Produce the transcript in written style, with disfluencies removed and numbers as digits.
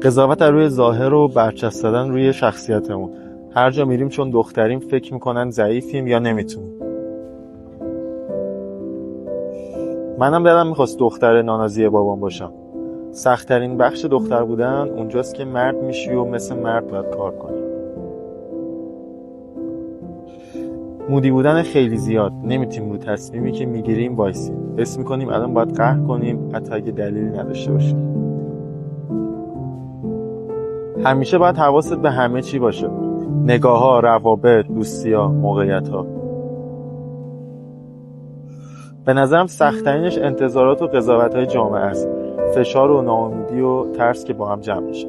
قضاوت در روی ظاهر و برچسب زدن روی شخصیتمون. هر جا میریم چون دختریم فکر میکنن ضعیفیم یا نمیتونیم. منم دلم میخواست دختر نانازی بابام باشم. سخت‌ترین بخش دختر بودن اونجاست که مرد میشی و مثل مرد باید کار کنی. مودی بودن خیلی زیاد. نمیتونیم رو تصمیمی که میگیریم وایسیم. حس میکنیم الان باید قهر کنیم حتی اگه دلیلی نداشته باشیم. همیشه باید حواست به همه چی باشه. نگاه‌ها، روابط، دوستی‌ها، موقعیت‌ها. به نظرم سخت‌ترینش انتظارات و قضاوت‌های جامعه است. فشار و ناامیدی و ترس که با هم جمع میشه.